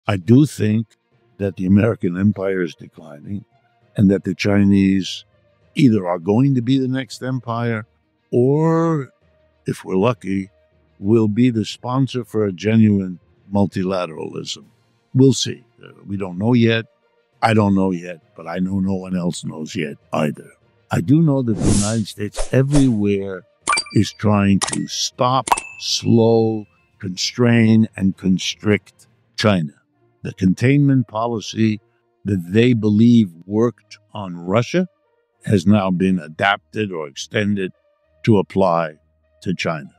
I do think that the American empire is declining and that the Chinese either are going to be the next empire or, if we're lucky, will be the sponsor for a genuine multilateralism. We'll see. We don't know yet. I don't know yet, but I know no one else knows yet either. I do know that the United States everywhere is trying to stop, slow, constrain, and constrict China. The containment policy that they believe worked on Russia has now been adapted or extended to apply to China.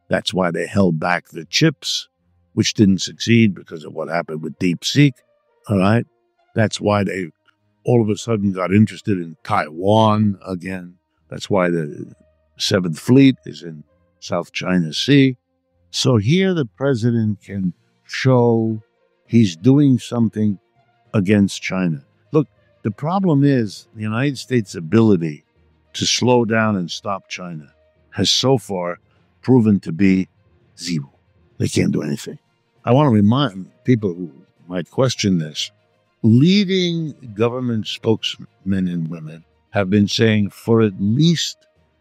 That's why they held back the chips, which didn't succeed because of what happened with DeepSeek. All right. That's why they all of a sudden got interested in Taiwan again. That's why the Seventh Fleet is in South China Sea. So here the president can show he's doing something against China. Look, the problem is the United States' ability to slow down and stop China has so far proven to be zero. They can't do anything. I want to remind people who might question this, leading government spokesmen and women have been saying for at least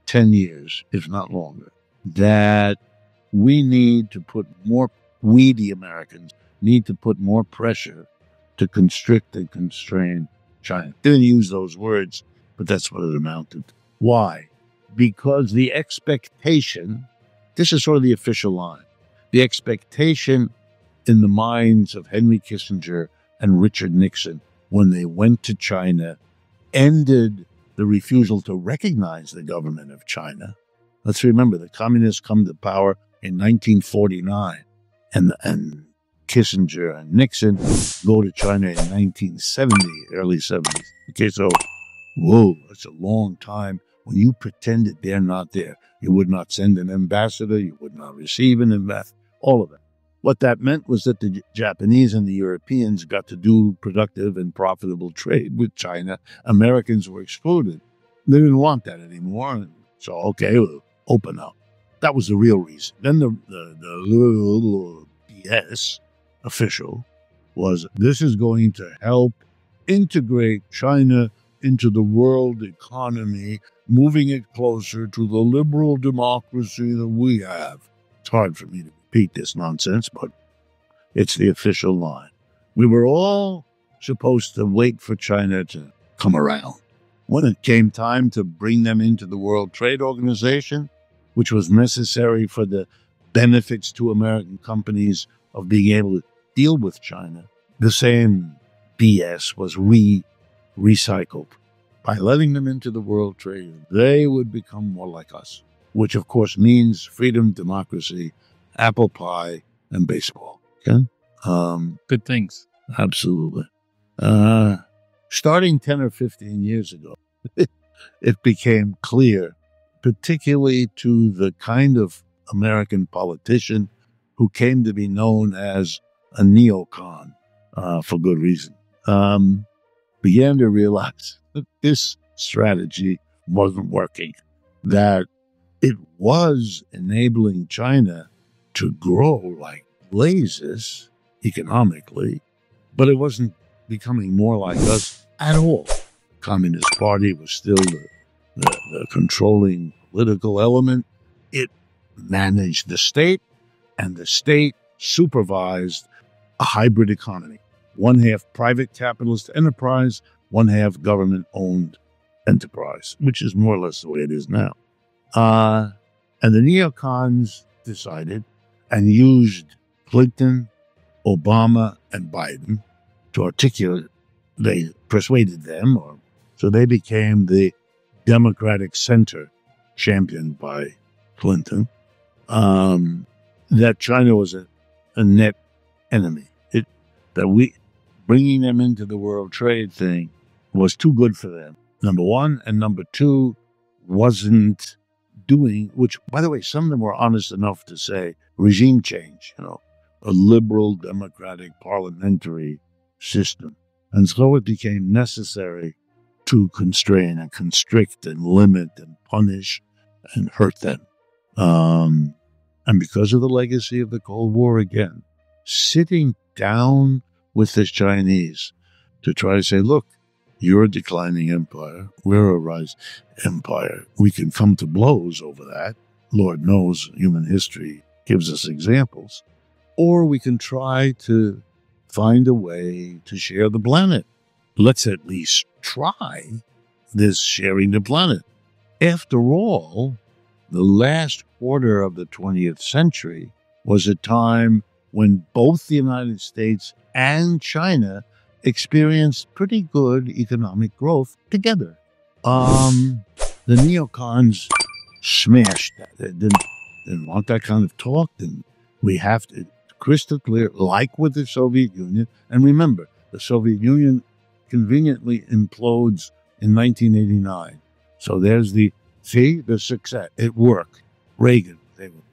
10 years, if not longer, that we, the Americans, need to put more pressure to constrict and constrain China. Didn't use those words, but that's what it amounted to. Why? Because the expectation, this is sort of the official line, the expectation in the minds of Henry Kissinger and Richard Nixon when they went to China ended the refusal to recognize the government of China. Let's remember, the communists come to power in 1949, and Kissinger and Nixon go to China in 1970, early 70s. Okay, so, whoa, that's a long time. When you pretended they're not there, you would not send an ambassador, you would not receive an ambassador, all of that. What that meant was that the Japanese and the Europeans got to do productive and profitable trade with China. Americans were excluded. They didn't want that anymore. So, okay, we'll open up. That was the real reason. Then the BS official was this is going to help integrate China into the world economy, moving it closer to the liberal democracy that we have. It's hard for me to repeat this nonsense, but it's the official line. We were all supposed to wait for China to come around. When it came time to bring them into the World Trade Organization, which was necessary for the benefits to American companies of being able to deal with China, the same BS was recycled. By letting them into the World Trade, they would become more like us, which of course means freedom, democracy, apple pie, and baseball. Okay? Good things. Absolutely. Starting 10 or 15 years ago, it became clear, particularly to the kind of American politician who came to be known as a neocon, for good reason, began to realize that this strategy wasn't working, that it was enabling China to grow like blazes economically, but it wasn't becoming more like us at all. Communist Party was still the controlling political element. It managed the state, and the state supervised a hybrid economy. One half private capitalist enterprise, one half government-owned enterprise, which is more or less the way it is now. And the neocons decided and used Clinton, Obama, and Biden to articulate. They persuaded them, so they became the Democratic center championed by Clinton, that China was a net enemy. Bringing them into the World Trade thing was too good for them, number one, and number two, wasn't doing, which, by the way, some of them were honest enough to say, regime change, a liberal democratic parliamentary system. And so it became necessary to constrain and constrict and limit and punish and hurt them. And because of the legacy of the Cold War, again, sitting down with the Chinese to try to say, look, you're a declining empire. We're a rising empire. We can come to blows over that. Lord knows human history gives us examples. Or we can try to find a way to share the planet. Let's at least try this sharing the planet. After all, the last quarter of the 20th century was a time when both the United States and China experienced pretty good economic growth together. The neocons smashed that. They didn't want that kind of talk. And we have to, crystal clear, like with the Soviet Union. And remember, the Soviet Union conveniently implodes in 1989. So there's the success. It worked. Reagan,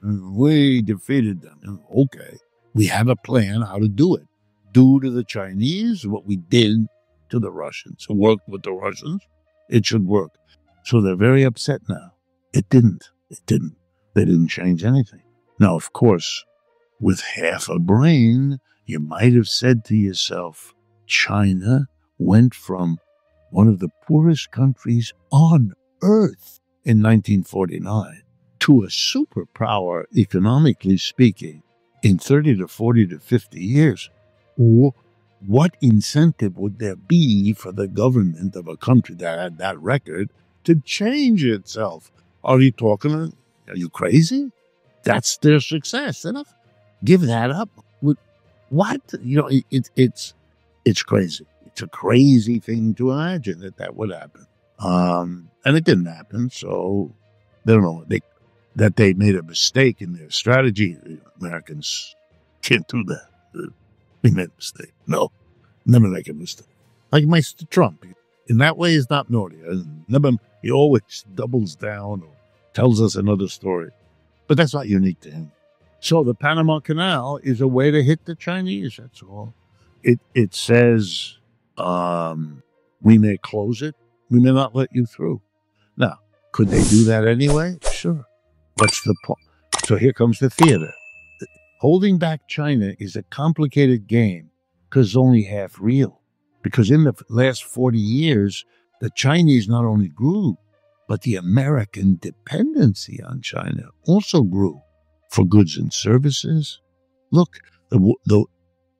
we defeated them. Okay, we have a plan how to do it. Do to the Chinese what we did to the Russians. It worked with the Russians. It should work. So they're very upset now. It didn't. They didn't change anything. Now, of course, with half a brain, you might have said to yourself, China went from one of the poorest countries on earth in 1949 to a superpower, economically speaking, in 30 to 40 to 50 years. What incentive would there be for the government of a country that had that record to change itself? Are you crazy? That's their success. Enough. Give that up. What? It's crazy. It's a crazy thing to imagine that would happen. And it didn't happen. So they don't know that they made a mistake in their strategy. Americans can't do that. We made a mistake. No, never make a mistake. Like Mr. Trump. In that way, he's not naughty. He always doubles down or tells us another story. But that's not unique to him. So the Panama Canal is a way to hit the Chinese, that's all. It says we may close it. We may not let you through. Now, could they do that anyway? Sure. What's the point? So here comes the theater. Holding back China is a complicated game because it's only half real. Because in the last 40 years, the Chinese not only grew, but the American dependency on China also grew for goods and services. Look,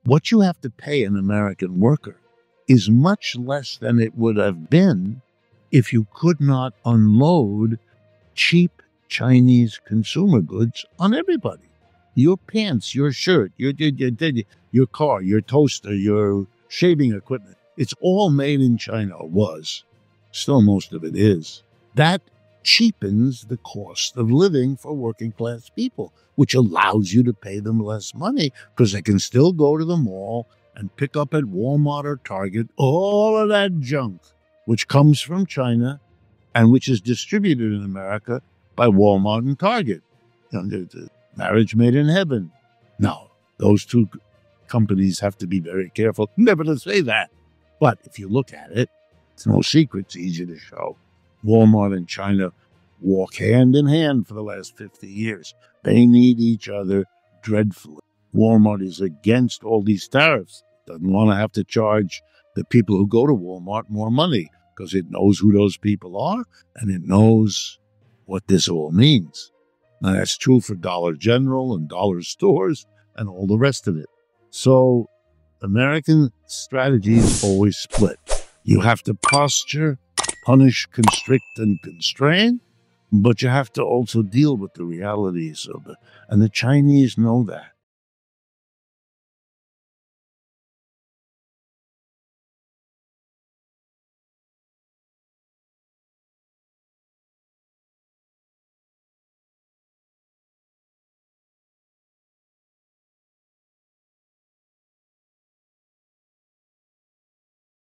what you have to pay an American worker is much less than it would have been if you could not unload cheap Chinese consumer goods on everybody. Your pants, your shirt, your car, your toaster, your shaving equipment, it's all made in China, or was. Still, most of it is. That cheapens the cost of living for working class people, which allows you to pay them less money because they can still go to the mall and pick up at Walmart or Target all of that junk, which comes from China and which is distributed in America by Walmart and Target. The marriage made in heaven. Now, those two companies have to be very careful never to say that. But if you look at it, it's no secret, it's easy to show. Walmart and China walk hand in hand for the last 50 years. They need each other dreadfully. Walmart is against all these tariffs. Doesn't want to have to charge the people who go to Walmart more money because it knows who those people are and it knows what this all means. Now, that's true for Dollar General and dollar stores and all the rest of it. So American strategy is always split. You have to posture, punish, constrict, and constrain, but you have to also deal with the realities of it. And the Chinese know that.